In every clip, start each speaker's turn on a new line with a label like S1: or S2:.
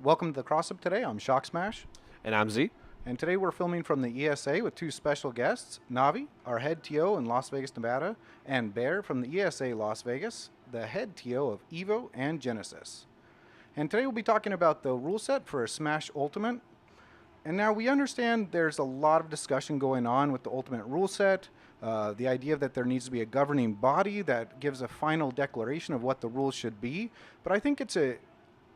S1: Welcome to the cross-up today. I'm ShockSmash.
S2: And I'm Z.
S1: And today we're filming from the ESA with two special guests, Navi, our head TO in Las Vegas, Nevada, and Bear from the ESA Las Vegas, the head TO of Evo and Genesis. And today we'll be talking about the rule set for Smash Ultimate. And now we understand there's a lot of discussion going on with the Ultimate rule set, the idea that there needs to be a governing body that gives a final declaration of what the rules should be. But I think it's a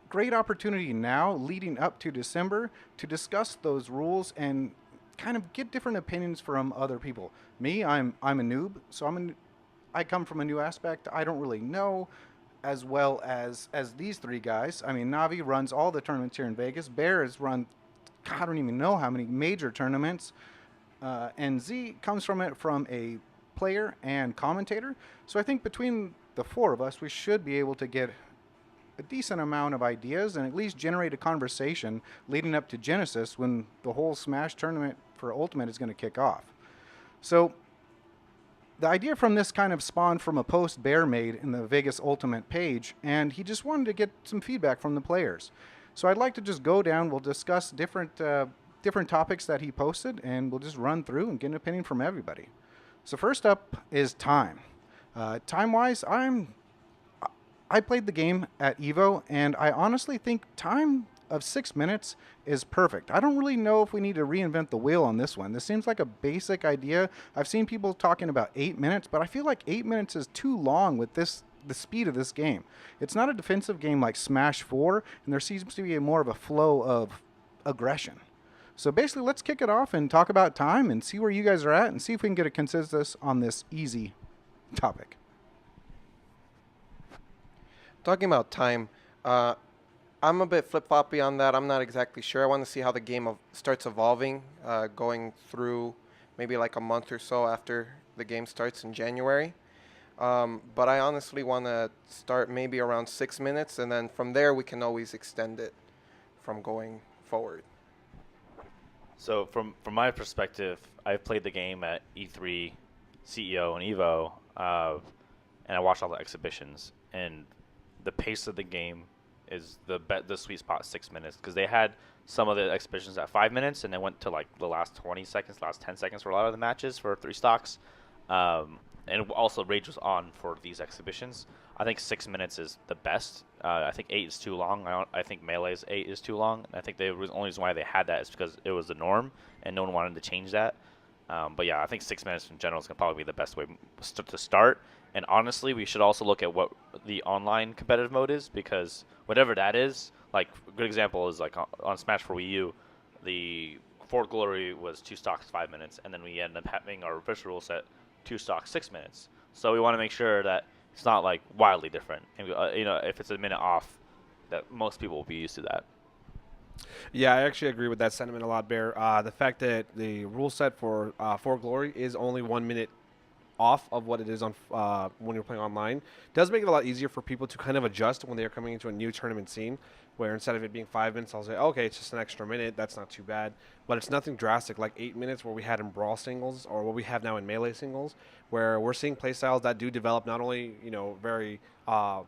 S1: great opportunity now, leading up to December, to discuss those rules and kind of get different opinions from other people. Me, I'm a noob, so I come from a new aspect. I don't really know as well as these three guys. I mean, Navi runs all the tournaments here in Vegas. Bear has run, God, I don't even know how many major tournaments, and Z comes from it from a player and commentator. So I think between the four of us, we should be able to get a decent amount of ideas and at least generate a conversation leading up to Genesis when the whole Smash tournament for Ultimate is going to kick off. So the idea from this kind of spawned from a post Bear made in the Vegas Ultimate page, and he just wanted to get some feedback from the players. So I'd like to just go down, we'll discuss different topics that he posted, and we'll just run through and get an opinion from everybody. So first up is time. Time-wise, I played the game at Evo, and I honestly think time of 6 minutes is perfect. I don't really know if we need to reinvent the wheel on this one. This seems like a basic idea. I've seen people talking about 8 minutes, but I feel like 8 minutes is too long with the speed of this game. It's not a defensive game like Smash 4, and there seems to be more of a flow of aggression. So basically, let's kick it off and talk about time and see where you guys are at and see if we can get a consensus on this easy topic.
S3: Talking about time, I'm a bit flip-floppy on that. I'm not exactly sure. I want to see how the game starts evolving, going through maybe like a month or so after the game starts in January. But I honestly want to start maybe around 6 minutes, and then from there we can always extend it from going forward.
S4: So from my perspective, I've played the game at E3, CEO, and Evo, and I watched all the exhibitions. And the pace of the game is the sweet spot 6 minutes, because they had some of the exhibitions at 5 minutes, and they went to like the last 20 seconds, last 10 seconds for a lot of the matches for 3 stocks. And also Rage was on for these exhibitions. I think 6 minutes is the best. I think 8 is too long. I think Melee's 8 is too long. And I think the only reason why they had that is because it was the norm, and no one wanted to change that. But yeah, I think 6 minutes in general is going to probably be the best way to start. And honestly, we should also look at what the online competitive mode is, because whatever that is, like a good example is like on Smash for Wii U, the Fort Glory was 2 stocks 5 minutes, and then we ended up having our official rule set 2 stocks 6 minutes. So we want to make sure that it's not like wildly different. And if it's a minute off, that most people will be used to that.
S2: Yeah, I actually agree with that sentiment a lot, Bear. The fact that the rule set for Glory is only 1 minute off of what it is on when you're playing online does make it a lot easier for people to kind of adjust when they're coming into a new tournament scene, where instead of it being 5 minutes, I'll say, okay, it's just an extra minute. That's not too bad. But it's nothing drastic like 8 minutes where we had in Brawl singles, or what we have now in Melee singles, where we're seeing playstyles that do develop not only, very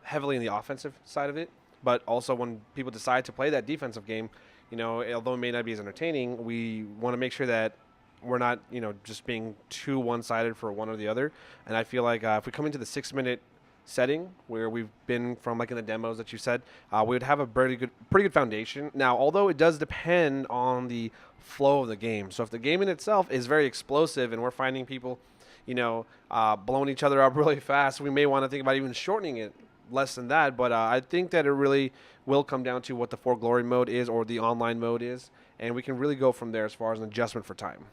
S2: heavily in the offensive side of it, but also when people decide to play that defensive game, although it may not be as entertaining, we want to make sure that we're not, just being too one-sided for one or the other. And I feel like if we come into the 6 minute setting where we've been from, like in the demos that you said, we would have a pretty good foundation. Now, although it does depend on the flow of the game. So if the game in itself is very explosive and we're finding people, blowing each other up really fast, we may want to think about even shortening it less than that. But I think that it really will come down to what the For Glory mode is or the online mode is, and we can really go from there as far as an adjustment for time.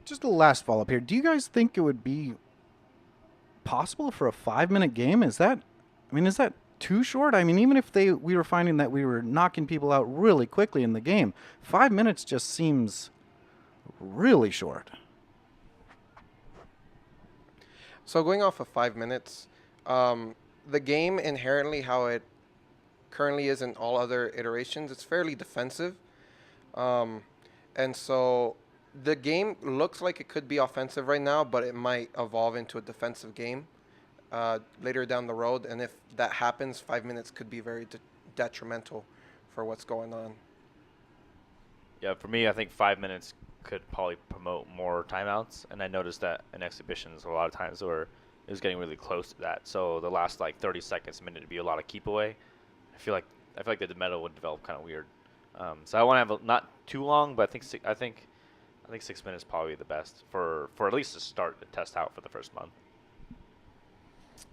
S1: Just a last follow-up here. Do you guys think it would be possible for a 5 minute game? Is that too short? I mean, even if we were finding that we were knocking people out really quickly in the game, 5 minutes just seems really short.
S3: So going off of 5 minutes, the game inherently, how it currently is in all other iterations, it's fairly defensive. And so the game looks like it could be offensive right now, but it might evolve into a defensive game later down the road. And if that happens, 5 minutes could be very detrimental for what's going on.
S4: Yeah, for me, I think 5 minutes could probably promote more timeouts, and I noticed that in exhibitions a lot of times where it was getting really close to that. So the last like 30 seconds, minute to be a lot of keep away. I feel like the meta would develop kind of weird. So I want to have not too long, but I think 6 minutes probably the best for at least to start to test out for the first month.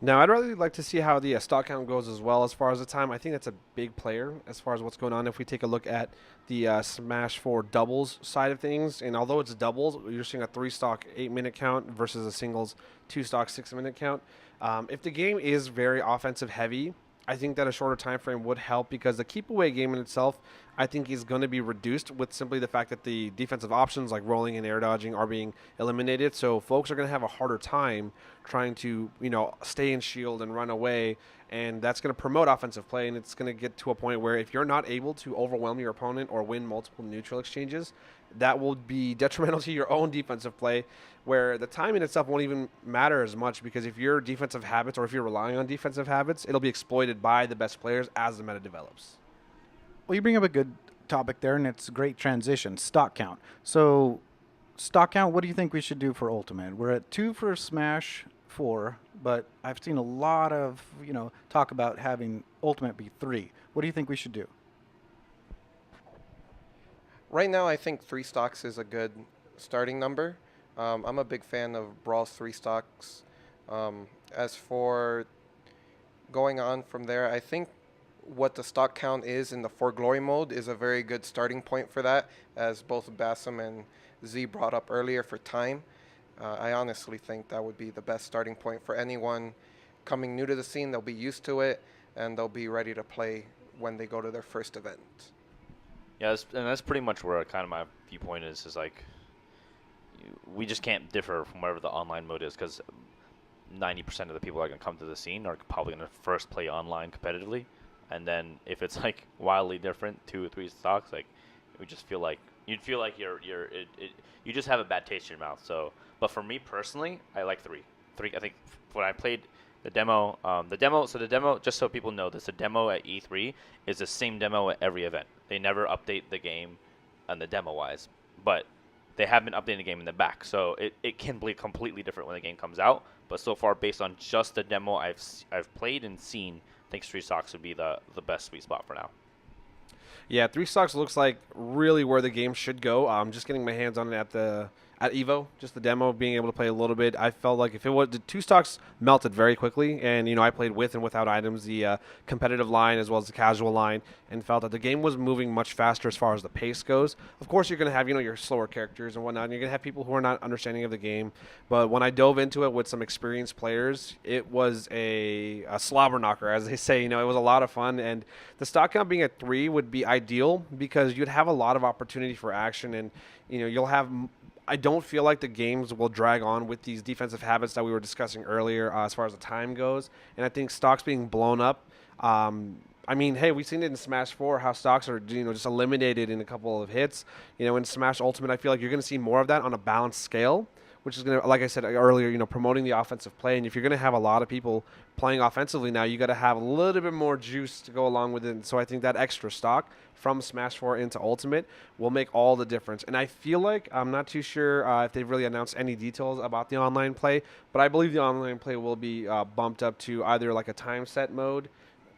S2: Now, I'd really like to see how the stock count goes as well as far as the time. I think that's a big player as far as what's going on. If we take a look at the Smash 4 doubles side of things, and although it's doubles, you're seeing a 3-stock 8-minute count versus a singles 2-stock 6-minute count. If the game is very offensive heavy, I think that a shorter time frame would help because the keep away game in itself, I think, is going to be reduced with simply the fact that the defensive options like rolling and air dodging are being eliminated. So folks are going to have a harder time trying to, stay in shield and run away, and that's going to promote offensive play, and it's going to get to a point where if you're not able to overwhelm your opponent or win multiple neutral exchanges, that will be detrimental to your own defensive play, where the time in itself won't even matter as much because if your defensive habits or if you're relying on defensive habits, it'll be exploited by the best players as the meta develops.
S1: Well, you bring up a good topic there, and it's a great transition. Stock count. So, stock count, what do you think we should do for Ultimate? We're at 2 for Smash 4, but I've seen a lot of, talk about having Ultimate be 3. What do you think we should do?
S3: Right now, I think 3 stocks is a good starting number. I'm a big fan of Brawl's 3 stocks. As for going on from there, I think what the stock count is in the For Glory mode is a very good starting point for that, as both Bassem and Z brought up earlier for time. I honestly think that would be the best starting point for anyone coming new to the scene. They'll be used to it, and they'll be ready to play when they go to their first event.
S4: Yeah, and that's pretty much where kind of my viewpoint is like we just can't differ from whatever the online mode is because 90% of the people that are going to come to the scene are probably going to first play online competitively. And then if it's like wildly different, 2 or 3 stocks, like we just feel like you'd feel like you just have a bad taste in your mouth. So, but for me personally, I like 3. I think when I played the demo, just so people know this, the demo at E3 is the same demo at every event. They never update the game on the demo wise, but they have been updating the game in the back. So it can be completely different when the game comes out. But so far, based on just the demo I've played and seen, I think 3 stocks would be the best sweet spot for now.
S2: Yeah, 3 stocks looks like really where the game should go. Just getting my hands on it at Evo, just the demo, being able to play a little bit. I felt like if it was the 2 stocks melted very quickly, and I played with and without items, the competitive line as well as the casual line, and felt that the game was moving much faster as far as the pace goes. Of course, you're going to have your slower characters and whatnot, and you're going to have people who are not understanding of the game. But when I dove into it with some experienced players, it was a slobber knocker, as they say. It was a lot of fun, and the stock count being at 3 would be ideal because you'd have a lot of opportunity for action, and you'll have. I don't feel like the games will drag on with these defensive habits that we were discussing earlier as far as the time goes. And I think stocks being blown up. Hey, we've seen it in Smash 4 how stocks are just eliminated in a couple of hits. In Smash Ultimate, I feel like you're going to see more of that on a balanced scale, which is going to, like I said earlier, promoting the offensive play. And if you're going to have a lot of people playing offensively now, you got to have a little bit more juice to go along with it. And so I think that extra stock from Smash 4 into Ultimate will make all the difference. And I feel like, I'm not too sure if they've really announced any details about the online play, but I believe the online play will be bumped up to either like a time set mode,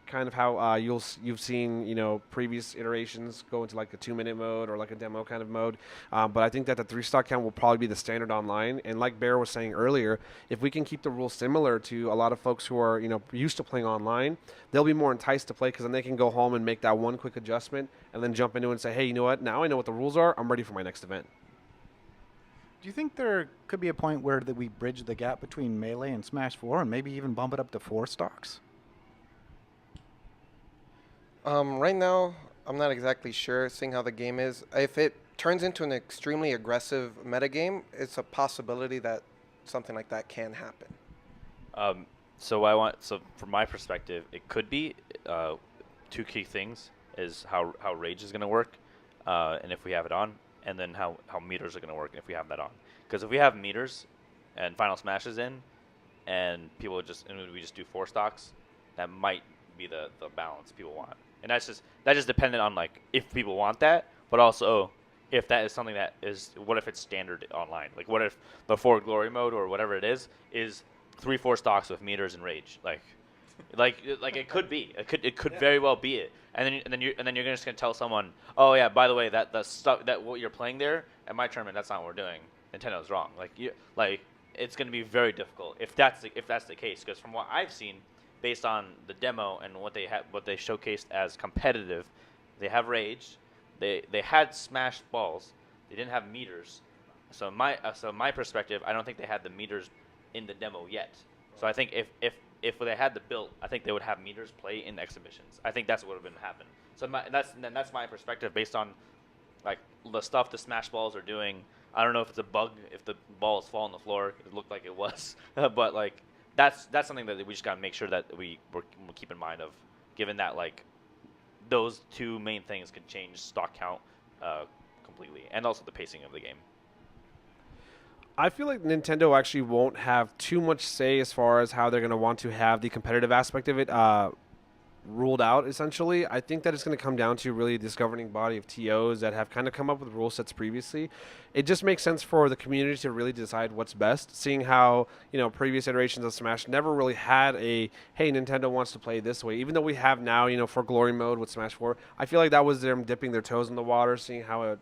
S2: kind of how you've seen previous iterations go into like a 2-minute mode or like a demo kind of mode, but I think that the 3 stock count will probably be the standard online. And like Bear was saying earlier, if we can keep the rules similar to a lot of folks who are used to playing online, they'll be more enticed to play because then they can go home and make that one quick adjustment and then jump into it and say, hey, you know what, now I know what the rules are, I'm ready for my next event.
S1: Do you think there could be a point where that we bridge the gap between Melee and Smash 4 and maybe even bump it up to 4 stocks?
S3: Right now, I'm not exactly sure, seeing how the game is. If it turns into an extremely aggressive metagame, it's a possibility that something like that can happen.
S4: So from my perspective, it could be 2 key things is how Rage is going to work, and if we have it on, and then how meters are going to work if we have that on. Because if we have meters and Final Smash is in, and we just do 4 stocks, that might be the balance people want. and that's just dependent on like if people want that, but also if that is something that is what if it's standard online? Like what if the 4 glory mode or whatever it is 3-4 stocks with meters and rage like it could be. It could very well be it. And then you're just gonna tell someone, oh yeah, by the way, that the stuff that what you're playing there at my tournament, that's not what we're doing. Nintendo's wrong. Like it's gonna be very difficult if that's the case. Because from what I've seen, based on the demo and what they showcased as competitive, they have rage. They had smashed balls. They didn't have meters. So my perspective, I don't think they had the meters in the demo yet. So I think if they had the build, I think they would have meters play in exhibitions. I think that's what would have been happen. So that's my perspective based on like the stuff the Smash balls are doing. I don't know if it's a bug, if the balls fall on the floor. It looked like it was, but like that's something that we just gotta make sure that we'll keep in mind of, given that like those two main things can change stock count completely, and also the pacing of the game.
S2: I feel like Nintendo actually won't have too much say as far as how they're going to want to have the competitive aspect of it ruled out, essentially. I think that it's going to come down to really this governing body of TOs that have kind of come up with rule sets previously. It just makes sense for the community to really decide what's best, seeing how, previous iterations of Smash never really had a, hey, Nintendo wants to play this way. Even though we have now, for Glory Mode with Smash 4, I feel like that was them dipping their toes in the water, seeing how it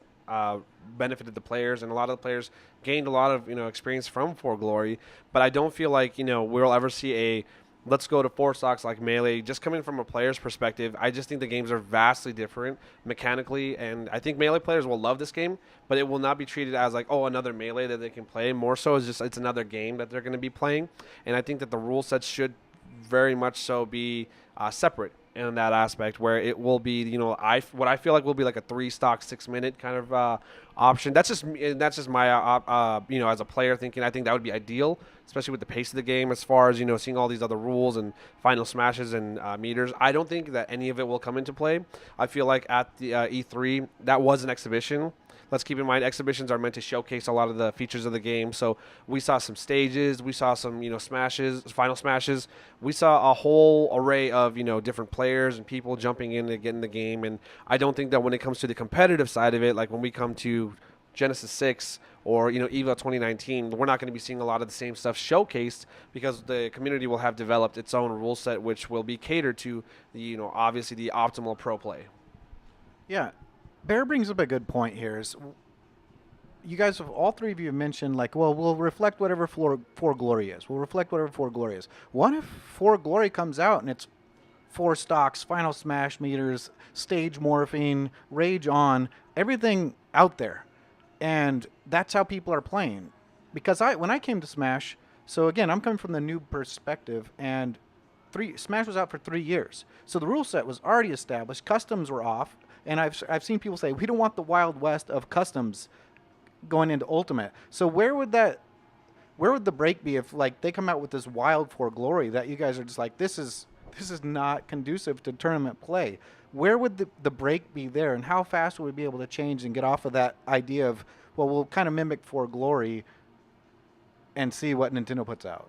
S2: benefited the players, and a lot of the players gained a lot of experience from For Glory. But I don't feel like we'll ever see a let's go to 4 stocks like Melee. Just coming from a player's perspective, I just think the games are vastly different mechanically, and I think Melee players will love this game, but it will not be treated as like, oh, another Melee that they can play. More so is just it's another game that they're going to be playing, and I think that the rule sets should very much so be separate in that aspect, where it will be, what I feel like will be like a 3 stock 6-minute kind of option. That's just my as a player thinking. I think that would be ideal, especially with the pace of the game, as far as seeing all these other rules and final smashes and meters. I don't think that any of it will come into play. I feel like at the E3 that was an exhibition. Let's keep in mind, exhibitions are meant to showcase a lot of the features of the game. So we saw some stages, we saw some, smashes, final smashes. We saw a whole array of, different players and people jumping in to get in the game. And I don't think that when it comes to the competitive side of it, like when we come to Genesis 6 or, EVO 2019, we're not going to be seeing a lot of the same stuff showcased, because the community will have developed its own rule set, which will be catered to the, obviously the optimal pro play.
S1: Yeah. Bear brings up a good point here. Is you guys, all three of you have mentioned, like, well, we'll reflect whatever 4 Glory is. We'll reflect whatever 4 Glory is. What if 4 Glory comes out and it's 4 stocks, final smash meters, stage morphing, rage on, everything out there, and that's how people are playing? Because when I came to Smash, so again, I'm coming from the new perspective, and Smash was out for 3 years, so the rule set was already established, customs were off. And I've seen people say, we don't want the Wild West of customs going into Ultimate. So where would the break be if like they come out with this wild 4 Glory that you guys are just like, this is not conducive to tournament play? Where would the break be there, and how fast would we be able to change and get off of that idea of, well, we'll kind of mimic 4 Glory and see what Nintendo puts out?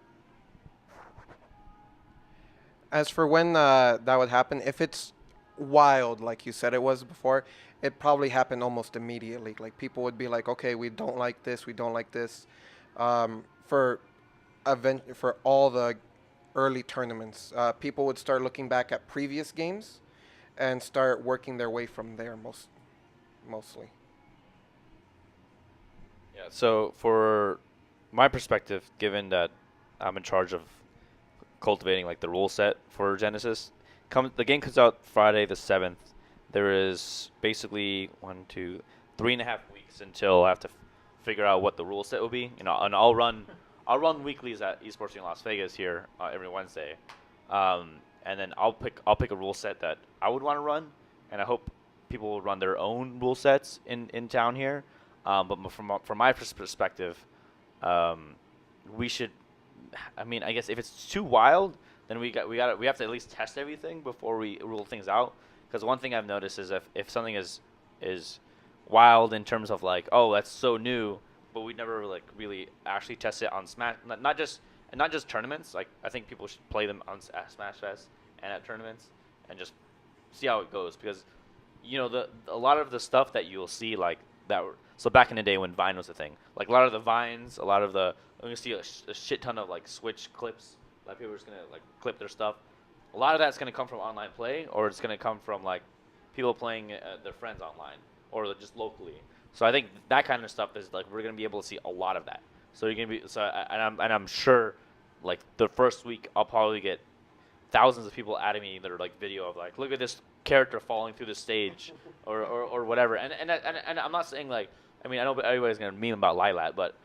S3: As for when that would happen, if it's wild like you said it was before, it probably happened almost immediately. Like people would be like, okay, we don't like this, for all the early tournaments, people would start looking back at previous games and start working their way from there mostly.
S4: Yeah, so for my perspective, given that I'm in charge of cultivating like the rule set for Genesis, the game comes out Friday the 7th. There is basically 3.5 weeks until I have to figure out what the rule set will be. And I'll run weeklies at Esports in Las Vegas here every Wednesday, and then I'll pick a rule set that I would want to run, and I hope people will run their own rule sets in town here. But from my perspective, we should. I mean, I guess if it's too wild, then we have to at least test everything before we rule things out. Because one thing I've noticed is if something is wild in terms of like, oh, that's so new, but we never like really actually test it on Smash, not just tournaments. Like I think people should play them on Smash Fest and at tournaments, and just see how it goes, because a lot of the stuff that you'll see like that. So back in the day when Vine was a thing, like a lot of the Vines, a lot of the I'm gonna see a shit ton of like Switch clips. Like people are just gonna like clip their stuff. A lot of that's gonna come from online play, or it's gonna come from like people playing their friends online, or just locally. So I think that kind of stuff is like we're gonna be able to see a lot of that. So you're gonna be and I'm sure like the first week I'll probably get thousands of people adding me that are like video of like, look at this character falling through the stage or whatever. And I'm not saying like, I mean, I know everybody's gonna meme about Lilat, but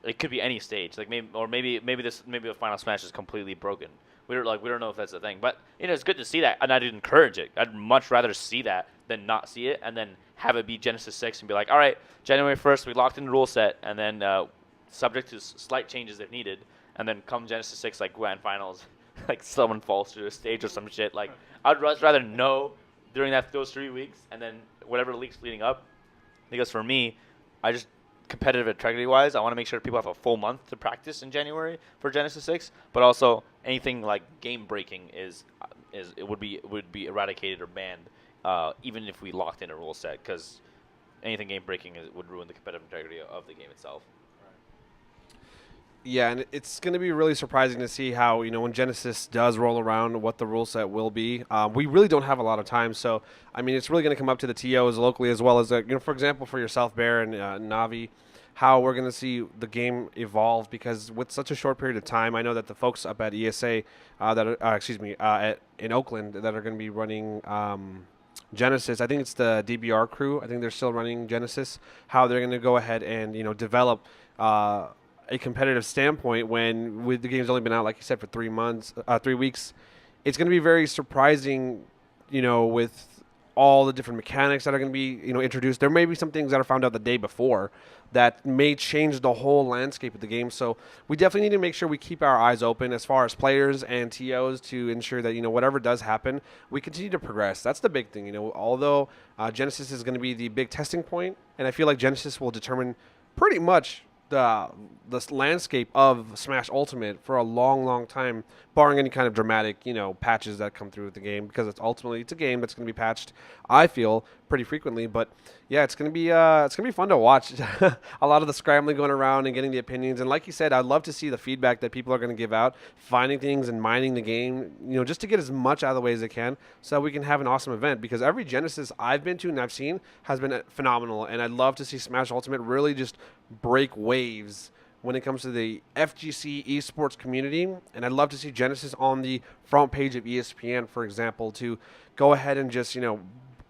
S4: it could be any stage. Like maybe the Final Smash is completely broken. We don't know if that's the thing, but it's good to see that, and I'd encourage it. I'd much rather see that than not see it, and then have it be Genesis 6 and be like, all right, January 1st we locked in the rule set, and then subject to slight changes if needed, and then come Genesis 6 like grand finals, like someone falls through a stage or some shit. Like I'd rather know during those 3 weeks, and then whatever leaks leading up, because for me, I just competitive integrity wise, I want to make sure people have a full month to practice in January for Genesis 6, but also anything like game breaking would be eradicated or banned, even if we locked in a rule set, because anything game breaking would ruin the competitive integrity of the game itself.
S2: Yeah, and it's going to be really surprising to see how, when Genesis does roll around, what the rule set will be. We really don't have a lot of time, so, I mean, it's really going to come up to the TOs locally as well as, for example, for yourself, Bear, and Navi, how we're going to see the game evolve, because with such a short period of time, I know that the folks up at ESA, in Oakland, that are going to be running Genesis, I think it's the DBR crew, I think they're still running Genesis, how they're going to go ahead and, develop a competitive standpoint when the game's only been out, like you said, for 3 weeks. It's going to be very surprising, with all the different mechanics that are going to be, introduced. There may be some things that are found out the day before that may change the whole landscape of the game. So we definitely need to make sure we keep our eyes open as far as players and TOs to ensure that, whatever does happen, we continue to progress. That's the big thing, although Genesis is going to be the big testing point, and I feel like Genesis will determine pretty much the landscape of Smash Ultimate for a long, long time, barring any kind of dramatic, patches that come through with the game, because it's a game that's going to be patched, I feel, pretty frequently. But yeah, it's going to be fun to watch. A lot of the scrambling going around and getting the opinions, and like you said, I'd love to see the feedback that people are going to give out, finding things and mining the game, just to get as much out of the way as they can, so that we can have an awesome event. Because every Genesis I've been to and I've seen has been phenomenal, and I'd love to see Smash Ultimate really just break waves when it comes to the FGC esports community, and I'd love to see Genesis on the front page of ESPN, for example, to go ahead and just,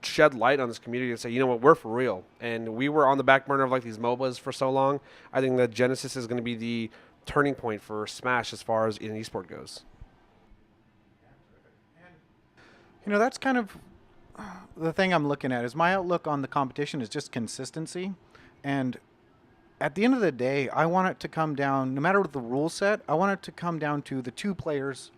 S2: shed light on this community and say, you know what, we're for real. And we were on the back burner of like these MOBAs for so long. I think that Genesis is going to be the turning point for Smash as far as in esport goes.
S1: That's kind of the thing I'm looking at. Is my outlook on the competition is just consistency, and at the end of the day, I want it to come down, no matter what the rule set, I want it to come down to the 2 players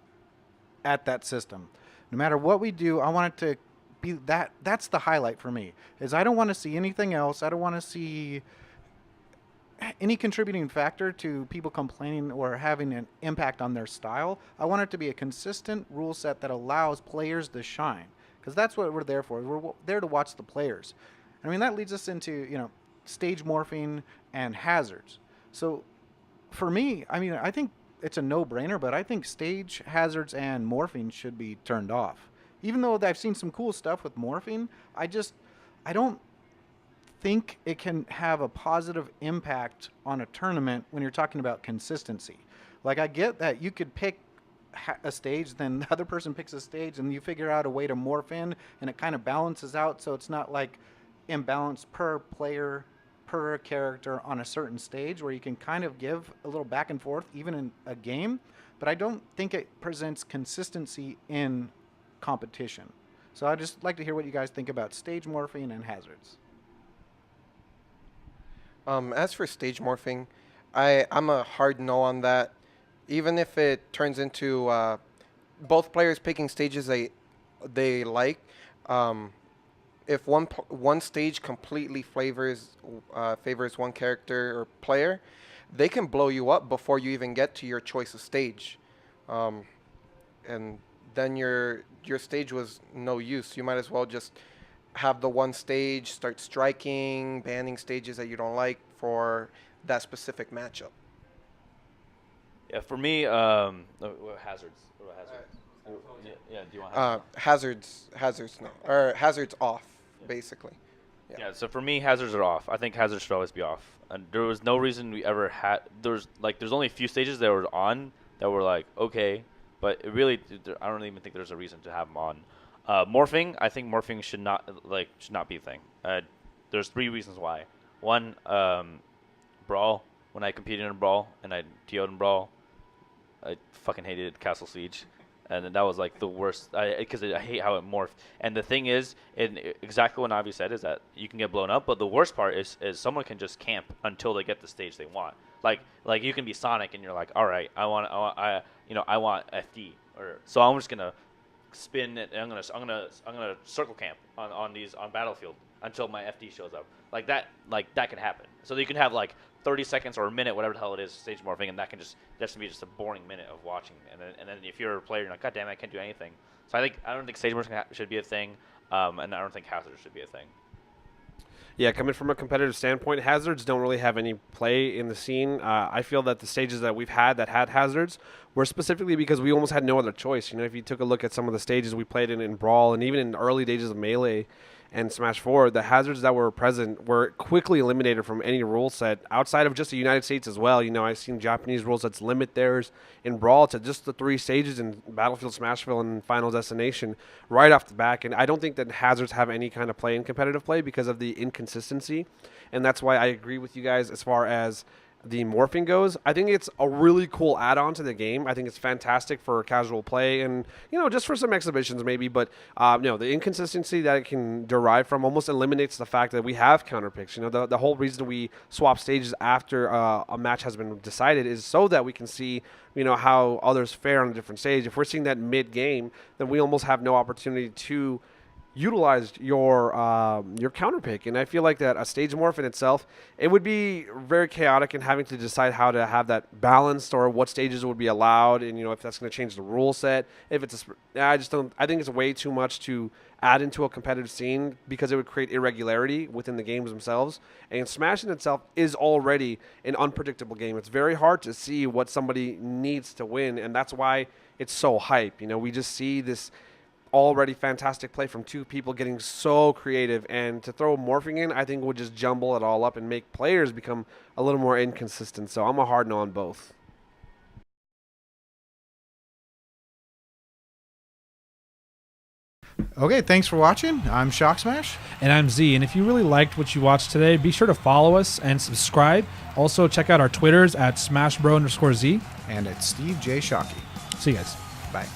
S1: at that system. No matter what we do, I want it to be that's the highlight for me. Is I don't want to see anything else. I don't want to see any contributing factor to people complaining or having an impact on their style. I want it to be a consistent rule set that allows players to shine, because that's what we're there for. We're there to watch the players. I mean, that leads us into, stage morphing and hazards. So for me, I mean, I think it's a no-brainer, but I think stage, hazards, and morphing should be turned off. Even though I've seen some cool stuff with morphing, I don't think it can have a positive impact on a tournament when you're talking about consistency. Like, I get that you could pick a stage, then the other person picks a stage, and you figure out a way to morph in, and it kind of balances out, so it's not like imbalance per player, per character on a certain stage, where you can kind of give a little back and forth even in a game, but I don't think it presents consistency in competition. So I'd just like to hear what you guys think about stage morphing and hazards.
S3: As for stage morphing, I'm a hard no on that. Even if it turns into both players picking stages they like, if one stage completely favors one character or player, they can blow you up before you even get to your choice of stage, and then your stage was no use. You might as well just have the one stage, start striking, banning stages that you don't like for that specific matchup.
S4: Yeah, for me, hazards. What hazards? Yeah, do you want hazards?
S3: Hazards no, or hazards off, basically.
S4: Yeah, so for me, hazards are off. I think hazards should always be off. And there was no reason we ever had. There's only a few stages that were on that were like okay, but it really, I don't even think there's a reason to have them on. Morphing, I think morphing should not be a thing. There's 3 reasons why. One, Brawl. When I competed in Brawl and I TO'd in Brawl, I fucking hated Castle Siege. And then that was like the worst, because I hate how it morphed. And the thing is, exactly what Navi said is that you can get blown up, but the worst part is someone can just camp until they get the stage they want. Like you can be Sonic and you're like, all right, I want FD, or so I'm just gonna spin it. And I'm gonna circle camp on Battlefield until my FD shows up. Like that can happen. So you can have like 30 seconds or a minute, whatever the hell it is, stage morphing, and that's gonna be just a boring minute of watching. And then if you're a player, you're like, God damn it, I can't do anything. So I don't think stage morphing should be a thing, and I don't think hazards should be a thing.
S2: Yeah, coming from a competitive standpoint, hazards don't really have any play in the scene. I feel that the stages that we've had that had hazards were specifically because we almost had no other choice. You know, if you took a look at some of the stages we played in Brawl and even in the early days of Melee and Smash 4, the hazards that were present were quickly eliminated from any rule set outside of just the United States as well. You know, I've seen Japanese rule sets limit theirs in Brawl to just the 3 stages in Battlefield, Smashville, and Final Destination right off the back. And I don't think that hazards have any kind of play in competitive play because of the inconsistency. And that's why I agree with you guys as far as the morphing goes. I think it's a really cool add-on to the game. I think it's fantastic for casual play and, you know, just for some exhibitions maybe. But, the inconsistency that it can derive from almost eliminates the fact that we have counter picks. You know, the whole reason we swap stages after a match has been decided is so that we can see, you know, how others fare on a different stage. If we're seeing that mid-game, then we almost have no opportunity to utilized your counter pick. And I feel like that a stage morph in itself, it would be very chaotic in having to decide how to have that balanced or what stages would be allowed, and, you know, if that's going to change the rule set. If it's I think it's way too much to add into a competitive scene because it would create irregularity within the games themselves. And Smash in itself is already an unpredictable game. It's very hard to see what somebody needs to win, and that's why it's so hype. You know, we just see this already fantastic play from 2 people getting so creative, and to throw morphing in, I think would just jumble it all up and make players become a little more inconsistent. So I'm a hard no on both.
S1: Okay, thanks for watching. I'm ShockSmash.
S5: And I'm Z. And if you really liked what you watched today, be sure to follow us and subscribe. Also, check out our Twitters at SmashBro_Z.
S1: And it's Steve J. Shockey.
S5: See you guys.
S1: Bye.